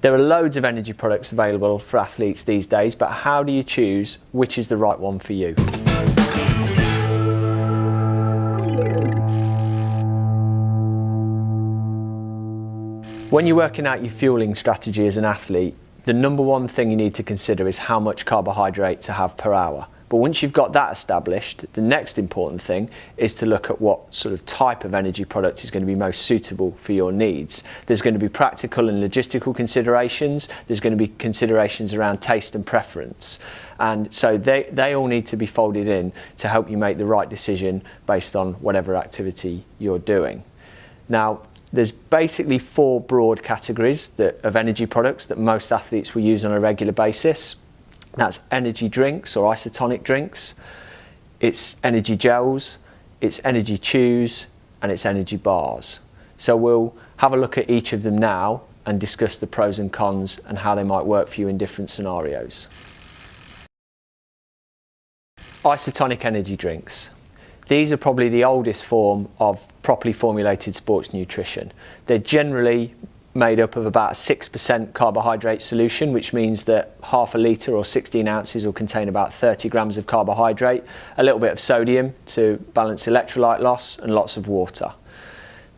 There are loads of energy products available for athletes these days, but how do you choose which is the right one for you? When you're working out your fueling strategy as an athlete, the number one thing you need to consider is how much carbohydrate to have per hour. But once you've got that established, the next important thing is to look at what sort of type of energy product is going to be most suitable for your needs. There's going to be practical and logistical considerations. There's going to be considerations around taste and preference. And so they all need to be folded in to help you make the right decision based on whatever activity you're doing. Now, there's basically four broad categories of energy products that most athletes will use on a regular basis. That's energy drinks or isotonic drinks, it's energy gels, it's energy chews, and it's energy bars. So we'll have a look at each of them now and discuss the pros and cons and how they might work for you in different scenarios. Isotonic energy drinks. These are probably the oldest form of properly formulated sports nutrition. They're generally made up of about a 6% carbohydrate solution, which means that half a litre or 16 ounces will contain about 30 grams of carbohydrate, a little bit of sodium to balance electrolyte loss, and lots of water.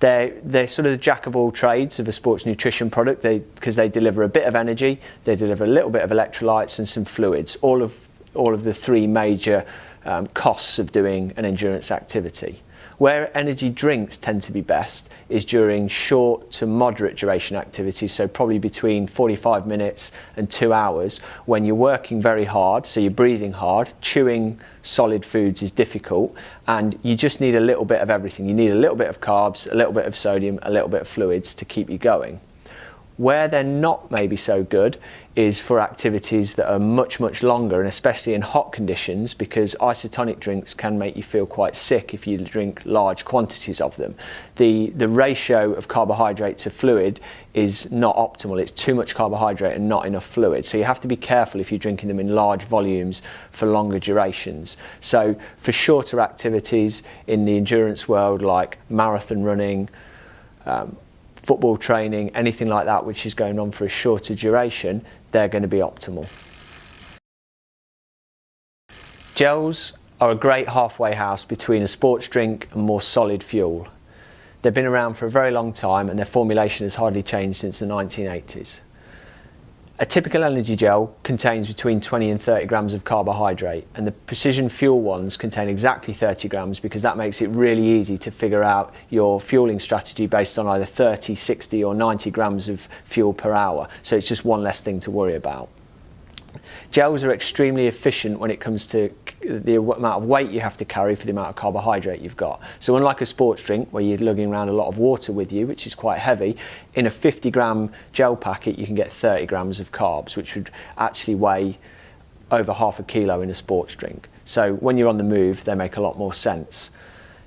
They're sort of the jack of all trades of a sports nutrition product because they deliver a bit of energy, they deliver a little bit of electrolytes and some fluids, all of the three major costs of doing an endurance activity. Where energy drinks tend to be best is during short to moderate duration activities, so probably between 45 minutes and 2 hours, when you're working very hard, so you're breathing hard, chewing solid foods is difficult, and you just need a little bit of everything. You need a little bit of carbs, a little bit of sodium, a little bit of fluids to keep you going. Where they're not maybe so good is for activities that are much, much longer, and especially in hot conditions, because isotonic drinks can make you feel quite sick if you drink large quantities of them. The ratio of carbohydrate to fluid is not optimal. It's too much carbohydrate and not enough fluid. So you have to be careful if you're drinking them in large volumes for longer durations. So for shorter activities in the endurance world, like marathon running, football training, anything like that which is going on for a shorter duration, they're going to be optimal. Gels are a great halfway house between a sports drink and more solid fuel. They've been around for a very long time and their formulation has hardly changed since the 1980s. A typical energy gel contains between 20 and 30 grams of carbohydrate, and the Precision Fuel ones contain exactly 30 grams because that makes it really easy to figure out your fueling strategy based on either 30, 60 or 90 grams of fuel per hour. So it's just one less thing to worry about. Gels are extremely efficient when it comes to the amount of weight you have to carry for the amount of carbohydrate you've got. So unlike a sports drink where you're lugging around a lot of water with you, which is quite heavy, in a 50-gram gel packet you can get 30 grams of carbs, which would actually weigh over half a kilo in a sports drink. So when you're on the move, they make a lot more sense.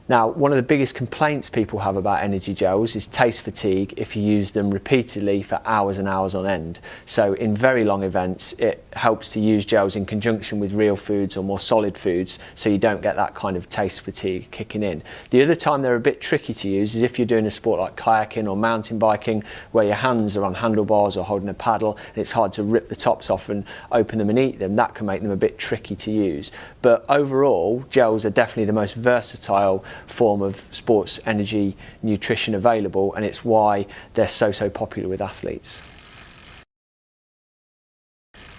Now, one of the biggest complaints people have about energy gels is taste fatigue if you use them repeatedly for hours and hours on end. So in very long events, it helps to use gels in conjunction with real foods or more solid foods so you don't get that kind of taste fatigue kicking in. The other time they're a bit tricky to use is if you're doing a sport like kayaking or mountain biking where your hands are on handlebars or holding a paddle and it's hard to rip the tops off and open them and eat them. That can make them a bit tricky to use. But overall, gels are definitely the most versatile form of sports energy nutrition available, and it's why they're so popular with athletes.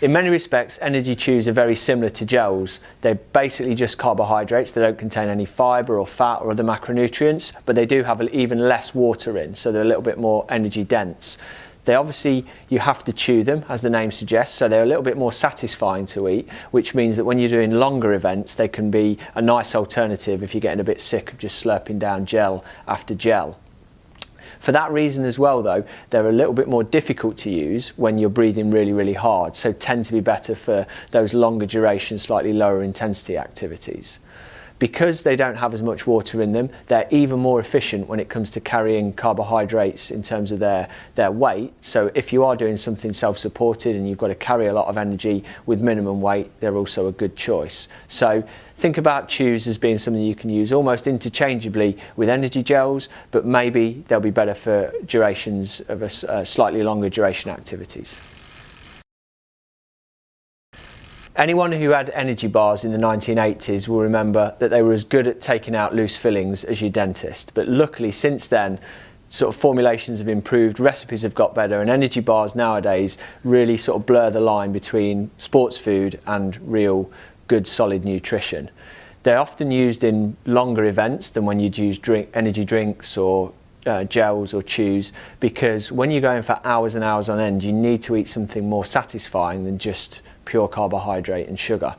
In many respects, energy chews are very similar to gels. They're basically just carbohydrates. They don't contain any fibre or fat or other macronutrients, but they do have even less water in, so they're a little bit more energy dense. They obviously, you have to chew them, as the name suggests, so they're a little bit more satisfying to eat, which means that when you're doing longer events, they can be a nice alternative if you're getting a bit sick of just slurping down gel after gel. For that reason as well though, they're a little bit more difficult to use when you're breathing really hard, so tend to be better for those longer duration, slightly lower intensity activities. Because they don't have as much water in them, they're even more efficient when it comes to carrying carbohydrates in terms of their weight. So if you are doing something self-supported and you've got to carry a lot of energy with minimum weight, they're also a good choice. So think about chews as being something you can use almost interchangeably with energy gels, but maybe they'll be better for durations of a slightly longer duration activities. Anyone who had energy bars in the 1980s will remember that they were as good at taking out loose fillings as your dentist. But luckily since then, sort of formulations have improved, recipes have got better, and energy bars nowadays really sort of blur the line between sports food and real good solid nutrition. They're often used in longer events than when you'd use energy drinks or gels or chews, because when you're going for hours and hours on end, you need to eat something more satisfying than just pure carbohydrate and sugar.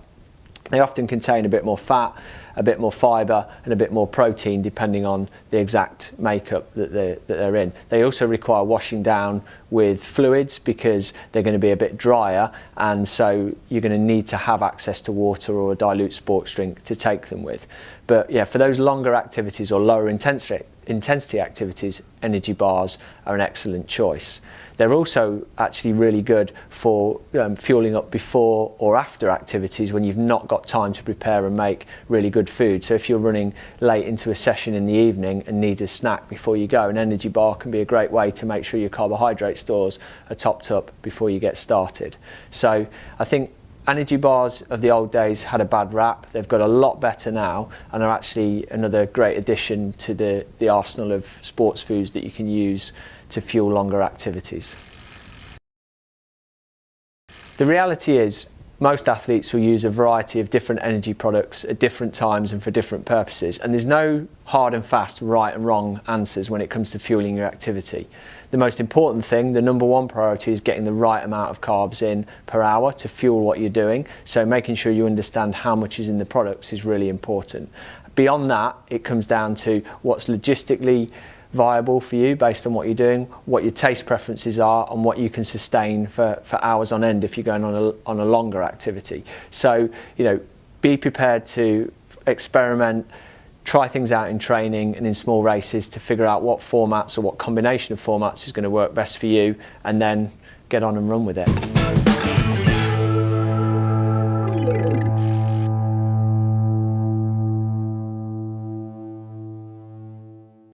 They often contain a bit more fat, a bit more fibre and a bit more protein depending on the exact makeup that they're in. They also require washing down with fluids because they're going to be a bit drier, and so you're going to need to have access to water or a dilute sports drink to take them with. But yeah, for those longer activities or lower intensity activities, energy bars are an excellent choice. They're also actually really good for fueling up before or after activities when you've not got time to prepare and make really good food. So if you're running late into a session in the evening and need a snack before you go, an energy bar can be a great way to make sure your carbohydrate stores are topped up before you get started. So I think energy bars of the old days had a bad rap. They've got a lot better now and are actually another great addition to the arsenal of sports foods that you can use to fuel longer activities. The reality is most athletes will use a variety of different energy products at different times and for different purposes, and there's no hard and fast right and wrong answers when it comes to fueling your activity. The most important thing, the number one priority, is getting the right amount of carbs in per hour to fuel what you're doing, so making sure you understand how much is in the products is really important. Beyond that, it comes down to what's logistically viable for you based on what you're doing, what your taste preferences are, and what you can sustain for hours on end if you're going on a longer activity. So, you know, be prepared to experiment, try things out in training and in small races to figure out what formats or what combination of formats is going to work best for you, and then get on and run with it.